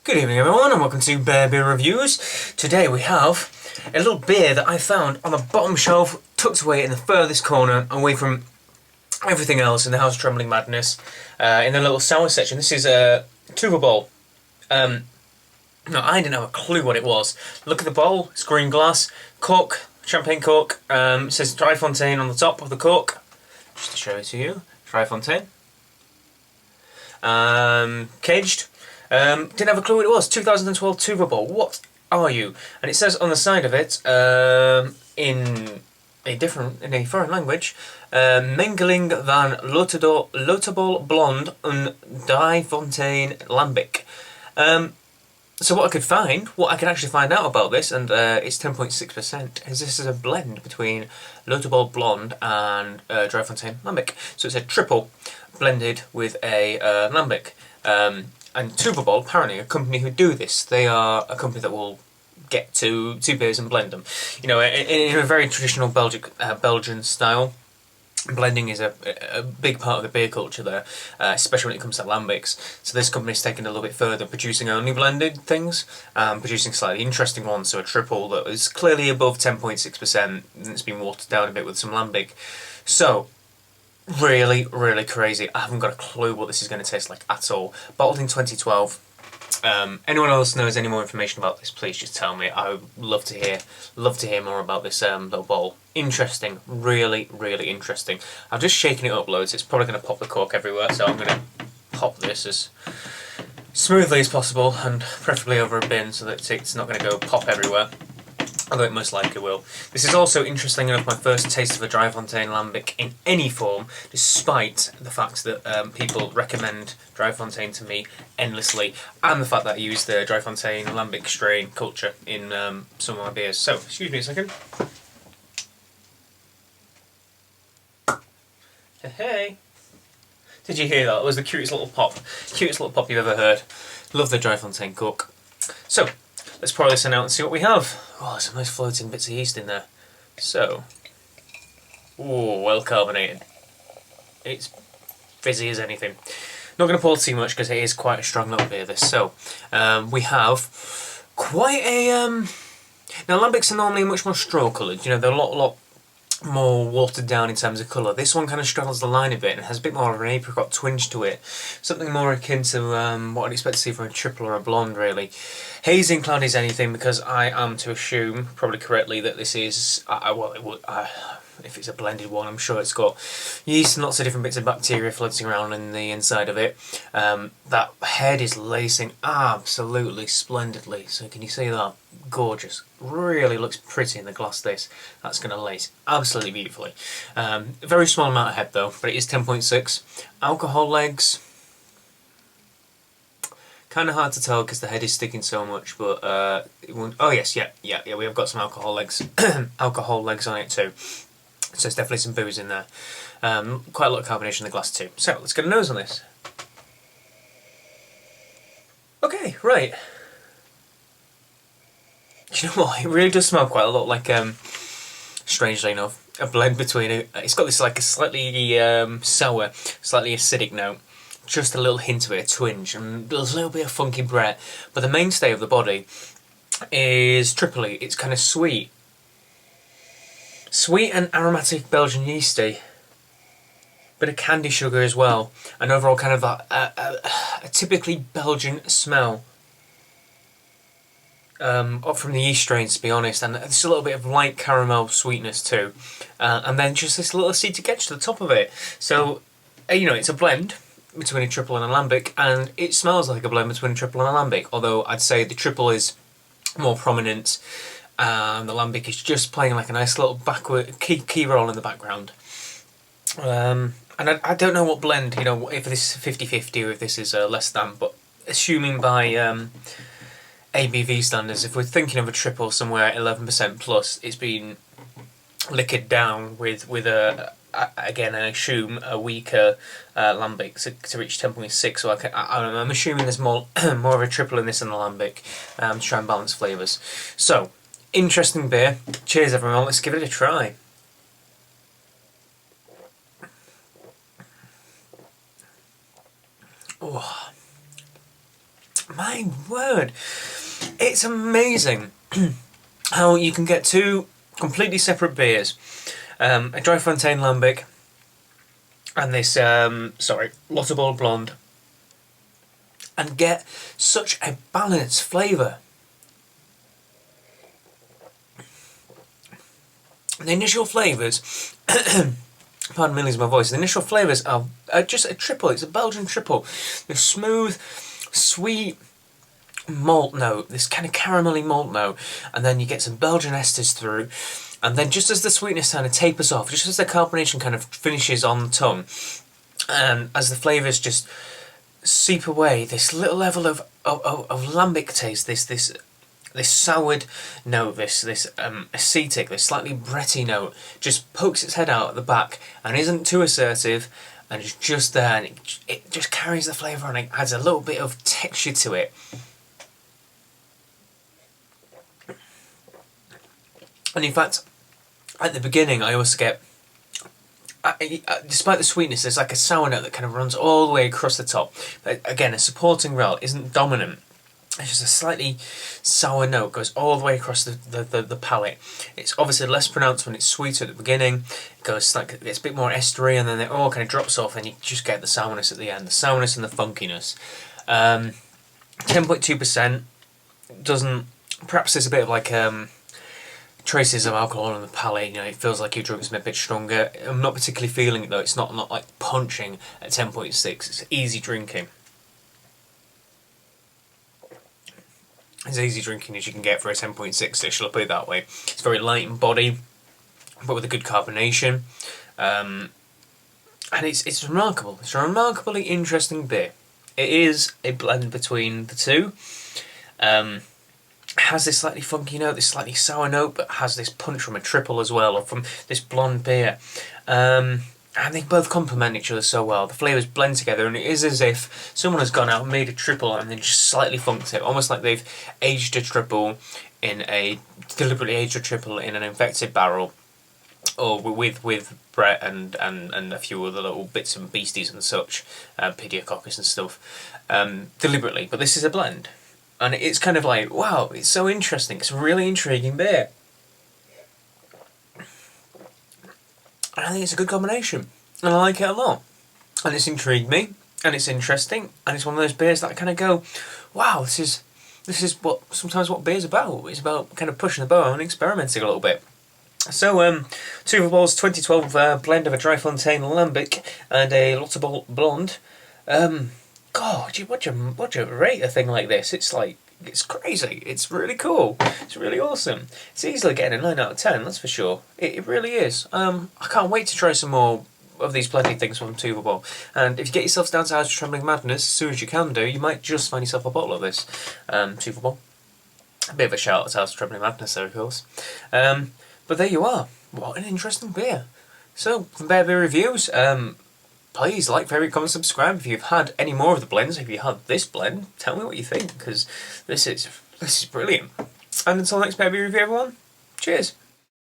Good evening everyone and welcome to Beer Reviews. Today we have a little beer that I found on the bottom shelf, tucked away in the furthest corner, away from everything else in the House of Trembling Madness, in the little sour section. This is a Tuverbol. No, I didn't have a clue what it was. Look at the bowl, it's green glass, cork, champagne cork, it says Dry Fontaine on the top of the cork, just to show it to you, Dry Fontaine. Caged. Didn't have a clue what it was. 2012 Tuverbol. What are you? And it says on the side of it, in a foreign language, Mengeling van Lotebol Blonde and Dry Fontaine Lambic. So what I could actually find out about this, and it's 10.6%, is this is a blend between Lotebol Blonde and Dry Fontaine Lambic. So it's a triple blended with a Lambic. And Tuverbol, apparently, a company who do this, they are a company that will get two beers and blend them. You know, in a very traditional Belgian style. Blending is a big part of the beer culture there, especially when it comes to lambics. So this company's taken a little bit further, producing only blended things, producing slightly interesting ones. So a triple that is clearly above 10.6%, and it's been watered down a bit with some lambic. So really, really crazy. I haven't got a clue what this is going to taste like at all. Bottled in 2012. Anyone else knows any more information about this, please just tell me. I would love to hear more about this little bowl. Interesting, really, really interesting. I've just shaken it up loads. It's probably going to pop the cork everywhere, so I'm going to pop this as smoothly as possible, and preferably over a bin so that it's not going to go pop everywhere. Although it most likely will. This is also, interesting enough, my first taste of a Dry Fontaine Lambic in any form, despite the fact that people recommend Dry Fontaine to me endlessly, and the fact that I use the Dry Fontaine Lambic strain culture in some of my beers. So, excuse me a second. Hey! Did you hear that? It was the cutest little pop. Cutest little pop you've ever heard. Love the Dry Fontaine cork. So, let's pour this one out and see what we have. Oh, there's some nice floating bits of yeast in there. So, ooh, well carbonated. It's fizzy as anything. Not going to pour too much because it is quite a strong little beer, this. So, we have quite a... Now, lambics are normally much more straw-coloured. You know, they're a lot more watered down in terms of colour. This one kind of straddles the line a bit and has a bit more of an apricot twinge to it. Something more akin to what I'd expect to see from a triple or a blonde, really. Hazy and cloudy as anything, because I am to assume, probably correctly, that this is... if it's a blended one, I'm sure it's got yeast and lots of different bits of bacteria floating around in the inside of it. That head is lacing absolutely splendidly. So can you see that? Gorgeous. Really looks pretty in the glass, this. That's going to lace absolutely beautifully. Very small amount of head though, but it is 10.6. Alcohol legs. Kind of hard to tell because the head is sticking so much, but it won't... Oh yes, yeah, we have got some alcohol legs, alcohol legs on it too. So there's definitely some booze in there. Quite a lot of carbonation in the glass too. So let's get a nose on this. Okay, right. Do you know what? It really does smell quite a lot like, strangely enough, a blend between it's got this like a slightly sour, slightly acidic note. Just a little hint of it, a twinge, and there's a little bit of funky Brett. But the mainstay of the body is triply. It's kind of sweet. Sweet and aromatic Belgian yeasty. Bit of candy sugar as well. And overall kind of a typically Belgian smell. Up from the yeast strains, to be honest, and there's a little bit of light caramel sweetness too. And then just this little acetic edge to the top of it. So, you know, it's a blend between a triple and a lambic, and it smells like a blend between a triple and a lambic, although I'd say the triple is more prominent and the lambic is just playing like a nice little backward key roll in the background. And I don't know what blend, you know, if this is 50-50 or if this is less than, but assuming by ABV standards, if we're thinking of a triple somewhere at 11% plus, it's been liquored down with again, I assume a weaker lambic to reach 10.6. So I'm assuming there's more more of a triple in this than a lambic to try and balance flavours. So interesting beer. Cheers everyone, let's give it a try. Oh, my word. It's amazing how you can get two completely separate beers. A Dry Fontaine Lambic and this, Tuverbol Blonde, and get such a balanced flavour. The initial flavours, pardon me losing my voice, the initial flavours are just a triple, it's a Belgian triple. The smooth, sweet malt note, this kind of caramelly malt note, and then you get some Belgian esters through, and then just as the sweetness kind of tapers off, just as the carbonation kind of finishes on the tongue, and as the flavours just seep away, this little level of lambic taste, this soured note, this acetic, this slightly bretty note, just pokes its head out at the back and isn't too assertive, and it's just there, and it just carries the flavour and it adds a little bit of texture to it. And in fact, at the beginning I always get, despite the sweetness, there's like a sour note that kind of runs all the way across the top. But again, a supporting relic isn't dominant. It's just a slightly sour note, goes all the way across the palate. It's obviously less pronounced when it's sweeter at the beginning. It goes like, it's a bit more estery, and then it all kind of drops off, and you just get the sourness at the end, the sourness and the funkiness. 10.2% doesn't. Perhaps there's a bit of like traces of alcohol on the palate. You know, it feels like you're drinking something a bit stronger. I'm not particularly feeling it though. It's not like punching at 10.6. It's easy drinking. As easy drinking as you can get for a 10.6 dish, I'll put it that way. It's very light in body, but with a good carbonation. And it's remarkable. It's a remarkably interesting beer. It is a blend between the two. Has this slightly funky note, this slightly sour note, but has this punch from a triple as well, or from this blonde beer. And they both complement each other so well. The flavours blend together, and it is as if someone has gone out and made a triple and then just slightly funked it, almost like they've aged a triple deliberately aged a triple in an infected barrel, or with Brett and a few other little bits and beasties and such, Pediococcus and stuff, deliberately. But this is a blend. And it's kind of like, wow, it's so interesting. It's a really intriguing beer. And I think it's a good combination. And I like it a lot. And it's intrigued me. And it's interesting. And it's one of those beers that I kind of go, wow, this is sometimes what beer's about. It's about kind of pushing the boat and experimenting a little bit. So, Tuverbol's 2012 blend of a Dry Fontaine Lambic and a Tuverbol Blonde. God, what you rate a thing like this? It's crazy. It's really cool. It's really awesome. It's easily getting a 9 out of 10, that's for sure. It really is. I can't wait to try some more of these blended things from Tuverbol. And if you get yourselves down to House of Trembling Madness, as soon as you can do, you might just find yourself a bottle of this Tuverbol. A bit of a shout out to House of Trembling Madness there, of course. But there you are. What an interesting beer. So, from Bear Beer Reviews, please like, favourite, comment, subscribe. If you've had any more of the blends, if you had this blend, tell me what you think, because this is brilliant. And until next Bear Beer Review, everyone, cheers.